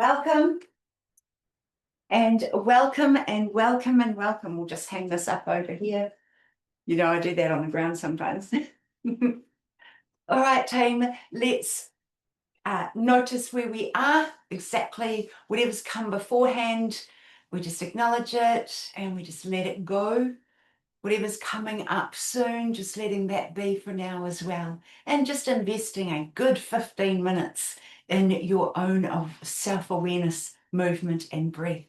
Welcome and welcome and welcome and welcome. We'll just hang this up over here. You know, I do that on the ground sometimes. All right, team, let's notice where we are, exactly whatever's come beforehand. We just acknowledge it and we just let it go. Whatever's coming up soon, just letting that be for now as well. And just investing a good 15 minutes in your own self-awareness, movement and breath.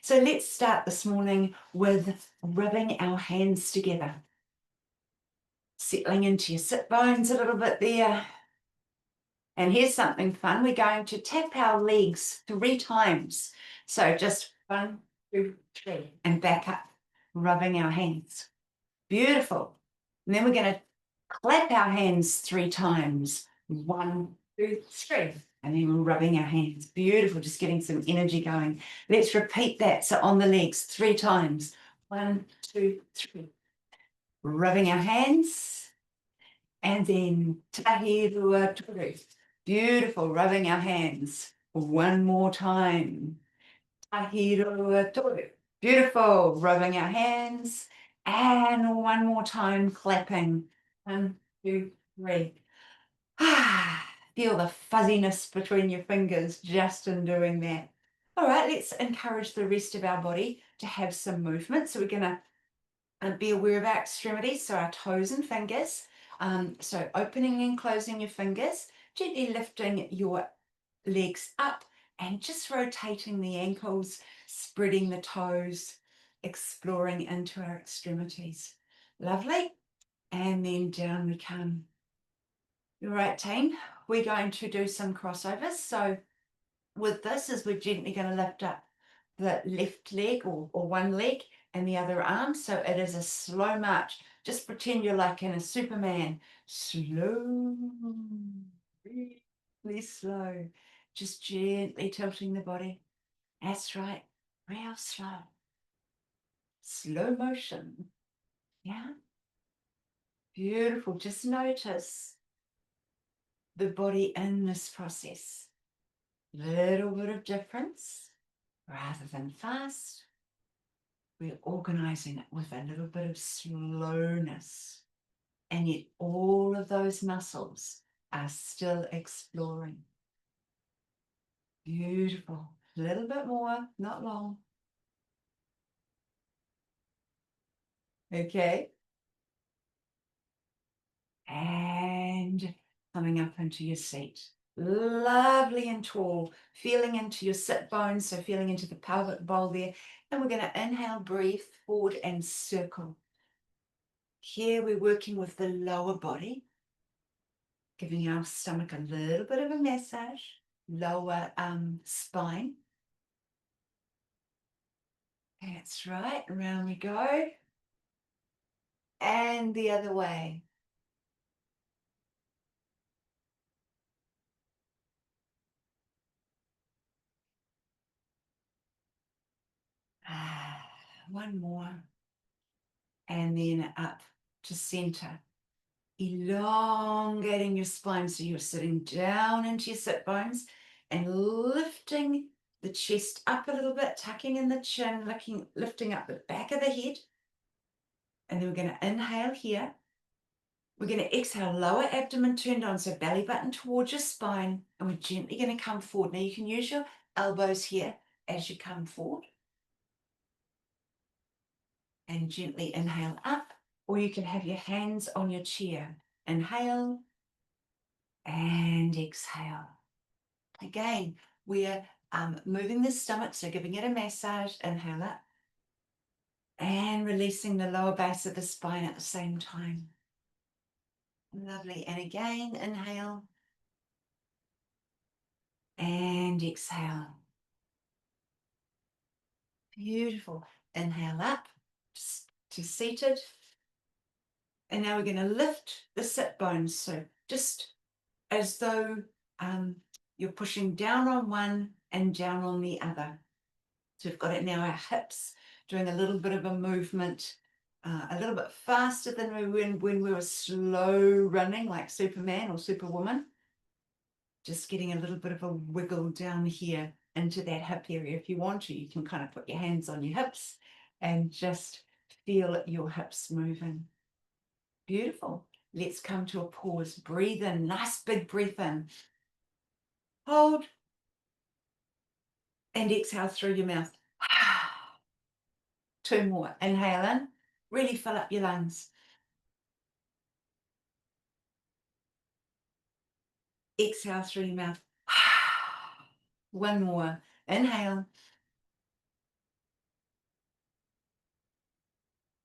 So let's start this morning with rubbing our hands together. Settling into your sit bones a little bit there. And here's something fun. We're going to tap our legs 3 times. So just 1, 2, 3, and back up, rubbing our hands. Beautiful. And then we're going to clap our hands 3 times. 1, 2, 3. And then we're rubbing our hands. Beautiful, just getting some energy going. Let's repeat that. So on the legs 3 times. 1, 2, 3. Rubbing our hands. And then tahi rua toru. Beautiful, rubbing our hands. 1 more time. Tahi rua toru. Beautiful, rubbing our hands. And 1 more time, clapping. 1, 2, 3. Feel the fuzziness between your fingers just in doing that. All right, let's encourage the rest of our body to have some movement. So we're going to be aware of our extremities, so our toes and fingers. So opening and closing your fingers, gently lifting your legs up and just rotating the ankles, spreading the toes, exploring into our extremities. Lovely. And then down we come. All right, team, we're going to do some crossovers. So with this, as we're gently going to lift up the left leg or one leg and the other arm. So it is a slow march. Just pretend you're like in a Superman. Slow, really slow. Just gently tilting the body. That's right, real slow. Slow motion. Yeah. Beautiful. Just notice the body in this process. Little bit of difference. Rather than fast, we're organizing it with a little bit of slowness. And yet all of those muscles are still exploring. Beautiful. A little bit more, not long. Okay. And coming up into your seat. Lovely and tall, feeling into your sit bones, so feeling into the pelvic bowl there. And we're going to inhale, breathe forward and circle. Here we're working with the lower body, giving our stomach a little bit of a massage, lower spine. That's right, around we go. And the other way. One more. And then up to center. Elongating your spine so you're sitting down into your sit bones and lifting the chest up a little bit, tucking in the chin, lifting up the back of the head. And then we're going to inhale here. We're going to exhale, lower abdomen turned on, so belly button towards your spine, and we're gently going to come forward. Now you can use your elbows here as you come forward. And gently inhale up, or you can have your hands on your chair. Inhale and exhale. Again, we're moving the stomach, so giving it a massage. Inhale up and releasing the lower base of the spine at the same time. Lovely. And again, inhale and exhale. Beautiful. Inhale up to seated. And now we're going to lift the sit bones. So just as though you're pushing down on one and down on the other. So we've got it now, our hips doing a little bit of a movement, a little bit faster than when we were slow running like Superman or Superwoman. Just getting a little bit of a wiggle down here into that hip area. If you want to, you can kind of put your hands on your hips and just feel your hips moving. Beautiful. Let's come to a pause. Breathe in, nice big breath in. Hold. And exhale through your mouth. 2 more. Inhale in. Really fill up your lungs. Exhale through your mouth. 1 more. Inhale.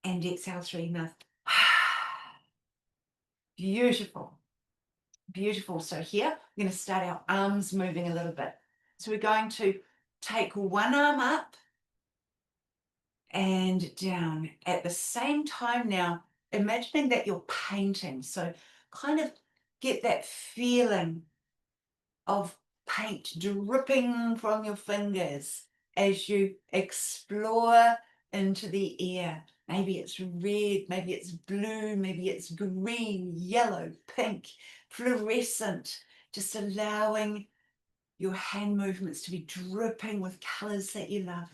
And exhale through your mouth. Beautiful. Beautiful. So here, we're going to start our arms moving a little bit. So we're going to take one arm up and down. At the same time now, imagining that you're painting. So kind of get that feeling of paint dripping from your fingers as you explore into the air. Maybe it's red, maybe it's blue, maybe it's green, yellow, pink, fluorescent, just allowing your hand movements to be dripping with colors that you love.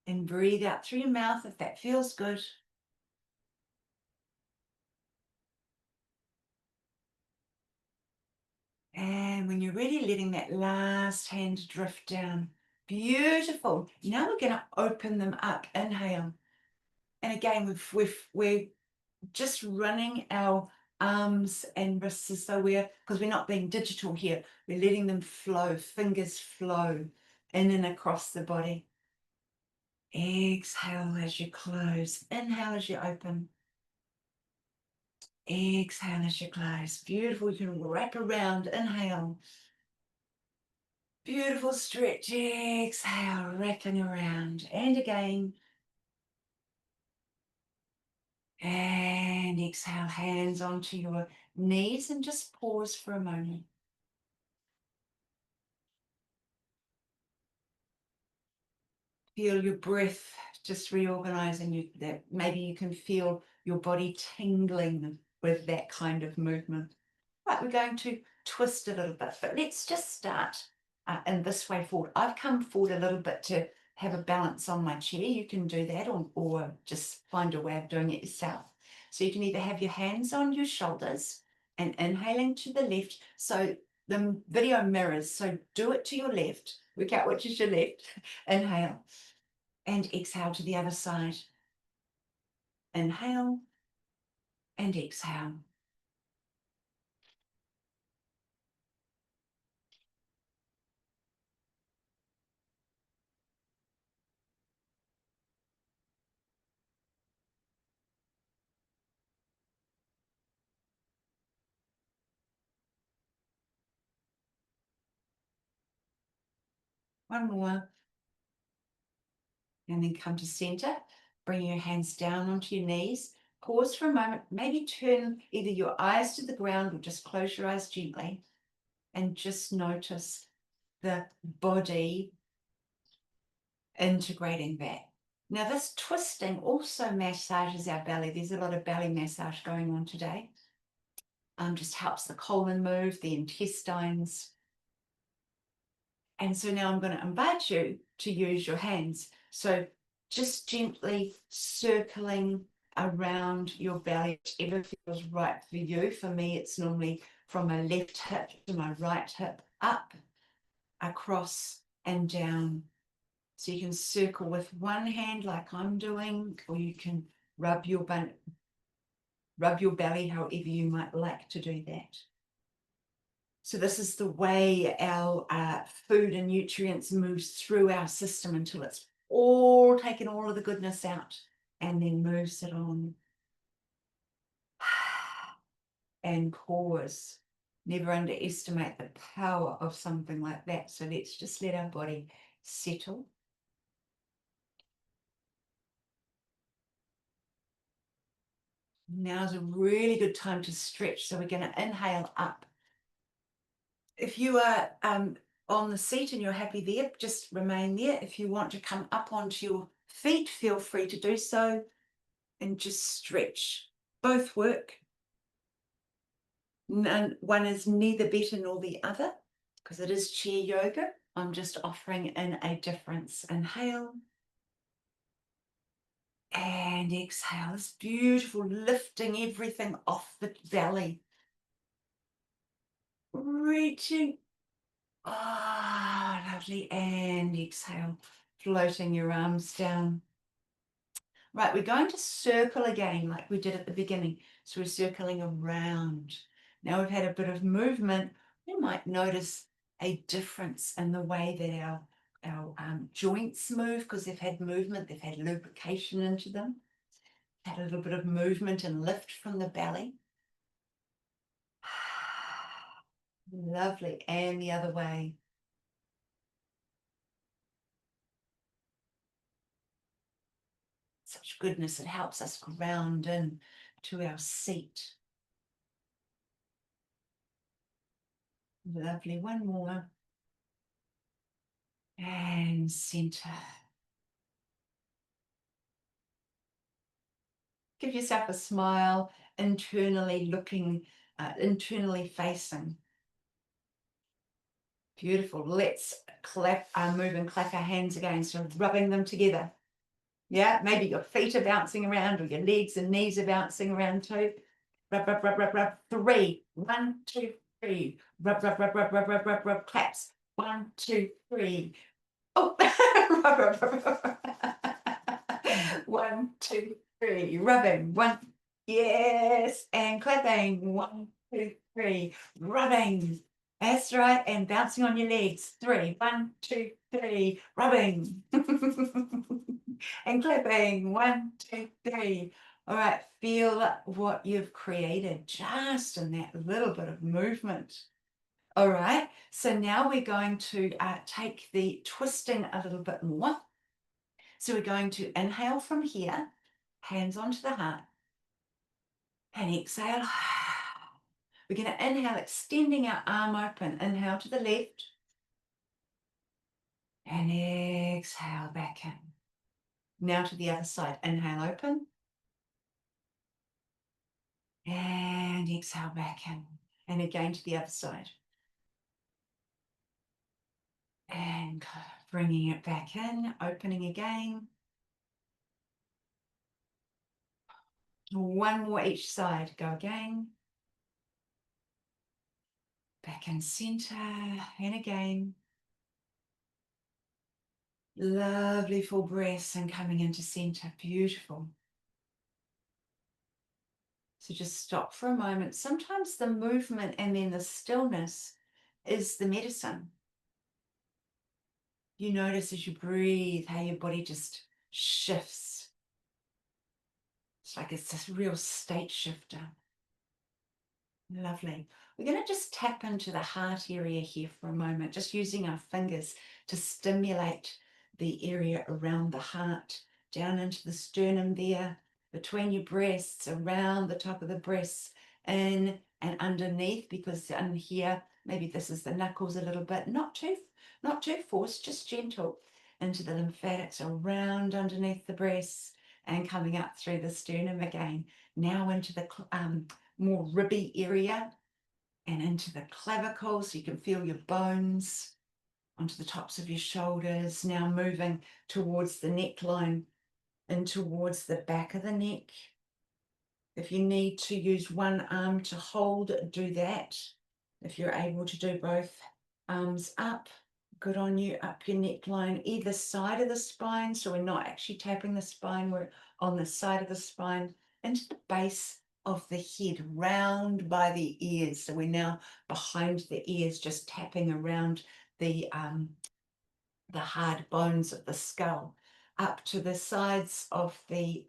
And breathe out through your mouth if that feels good. And when you're ready, letting that last hand drift down. Beautiful. Now we're going to open them up. Inhale. And again, we're just running our arms and wrists as though because we're not being digital here, we're letting them flow, fingers flow in and across the body. Exhale as you close. Inhale as you open. Exhale as you close. Beautiful. You can wrap around. Inhale. Beautiful stretch. Exhale, wrapping around. And again. And exhale, hands onto your knees and just pause for a moment. Feel your breath just reorganizing. That maybe you can feel your body tingling with that kind of movement. Right, we're going to twist a little bit, but let's just start in this way forward. I've come forward a little bit to have a balance on my chair. You can do that or just find a way of doing it yourself. So you can either have your hands on your shoulders and inhaling to the left. So the video mirrors, so do it to your left. Work out which is your left. Inhale and exhale to the other side. Inhale and exhale. One more. And then come to center, bring your hands down onto your knees, pause for a moment, maybe turn either your eyes to the ground or just close your eyes gently and just notice the body integrating that. Now this twisting also massages our belly. There's a lot of belly massage going on today. Just helps the colon move, the intestines. And so now I'm going to invite you to use your hands. So just gently circling around your belly, whichever feels right for you. For me, it's normally from my left hip to my right hip, up, across, and down. So you can circle with one hand like I'm doing, or you can rub your belly however you might like to do that. So this is the way our food and nutrients moves through our system until it's all taken all of the goodness out and then moves it on. And pause. Never underestimate the power of something like that. So let's just let our body settle. Now's a really good time to stretch. So we're going to inhale up. If you are on the seat and you're happy there, just remain there. If you want to come up onto your feet, feel free to do so and just stretch. Both work. one is neither better nor the other, because it is chair yoga. I'm just offering in a difference. Inhale and exhale. It's beautiful, lifting everything off the belly. Reaching. Ah, lovely. And exhale, floating your arms down. Right, we're going to circle again like we did at the beginning. So we're circling around. Now we've had a bit of movement. We might notice a difference in the way that our joints move, because they've had movement, they've had lubrication into them. Had a little bit of movement and lift from the belly. Lovely. And the other way. Such goodness. It helps us ground in to our seat. Lovely. One more. And center. Give yourself a smile, internally looking, internally facing. Beautiful. Let's clap, move and clap our hands again. So rubbing them together. Yeah, maybe your feet are bouncing around, or your legs and knees are bouncing around too. Rub, rub, rub, rub, rub. 3. 1, 2, 3. Rub, rub, rub, rub, rub, rub, rub, rub. Claps. 1, 2, 3. Oh, rub, rub, rub, rub. 1, 2, 3. Rubbing. 1. Yes. And clapping. 1, 2, 3. Rubbing. That's right. And bouncing on your legs. 3. 1, 2, 3. Rubbing. And clapping. 1, 2, 3. All right. Feel what you've created just in that little bit of movement. All right. So now we're going to take the twisting a little bit more. So we're going to inhale from here, hands onto the heart, and exhale. We're going to inhale, extending our arm open. Inhale to the left, and exhale back in. Now to the other side. Inhale, open, and exhale back in. And again to the other side. And bringing it back in, opening again. One more each side. Go again. Back in center, and again. Lovely full breaths and coming into center. Beautiful. So just stop for a moment. Sometimes the movement and then the stillness is the medicine. You notice as you breathe how your body just shifts. It's like it's this real state shifter. Lovely. We're going to just tap into the heart area here for a moment, just using our fingers to stimulate the area around the heart, down into the sternum there, between your breasts, around the top of the breasts, in and underneath, because in here, maybe this is the knuckles a little bit, not too forced, just gentle, into the lymphatics around underneath the breasts and coming up through the sternum again. Now into the more ribby area and into the clavicle, so you can feel your bones onto the tops of your shoulders. Now moving towards the neckline and towards the back of the neck. If you need to use one arm to hold, do that. If you're able to do both arms up, good on you, up your neckline, either side of the spine, so we're not actually tapping the spine, we're on the side of the spine, into the base of the head, round by the ears. So we're now behind the ears, just tapping around the hard bones of the skull, up to the sides of the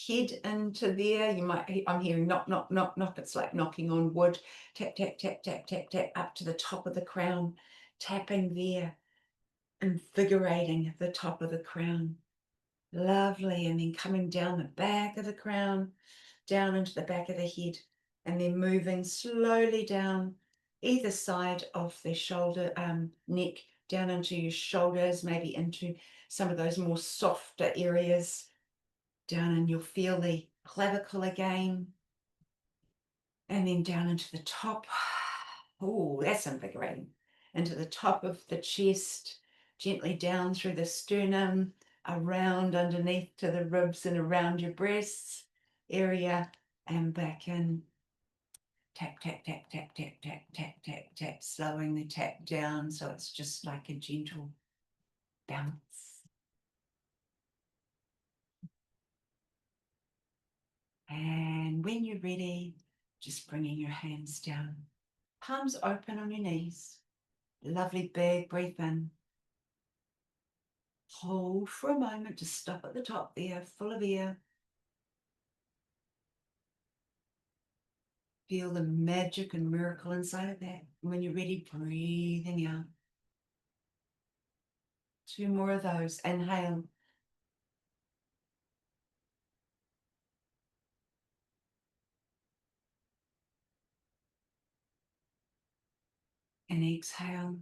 head into there. You might, I'm hearing knock, knock, knock, knock. It's like knocking on wood. Tap, tap, tap, tap, tap, tap, up to the top of the crown, tapping there, invigorating the top of the crown. Lovely. And then coming down the back of the crown, down into the back of the head, and then moving slowly down either side of the shoulder, neck, down into your shoulders, maybe into some of those more softer areas down, and you'll feel the clavicle again. And then down into the top. Oh, that's invigorating. Into the top of the chest, gently down through the sternum, around underneath to the ribs and around your breasts area, and back in. Tap, tap, tap, tap, tap, tap, tap, tap, tap, slowing the tap down so it's just like a gentle bounce. And when you're ready, just bringing your hands down, palms open on your knees. Lovely big breath in. Hold for a moment, just stop at the top there, full of air. Feel the magic and miracle inside of that. And when you're ready, breathing out. 2 more of those. Inhale. And exhale.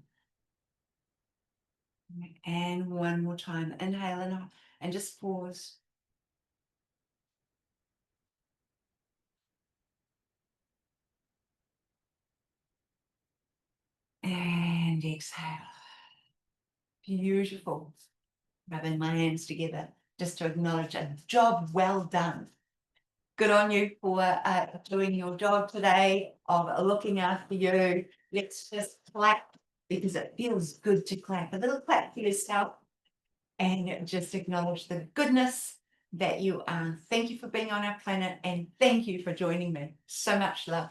And one more time. Inhale and just pause. And exhale. Beautiful. Rubbing my hands together just to acknowledge a job well done. Good on you for doing your job today, of looking after you. Let's just clap because it feels good to clap. A little clap for yourself and just acknowledge the goodness that you are. Thank you for being on our planet and thank you for joining me. So much love.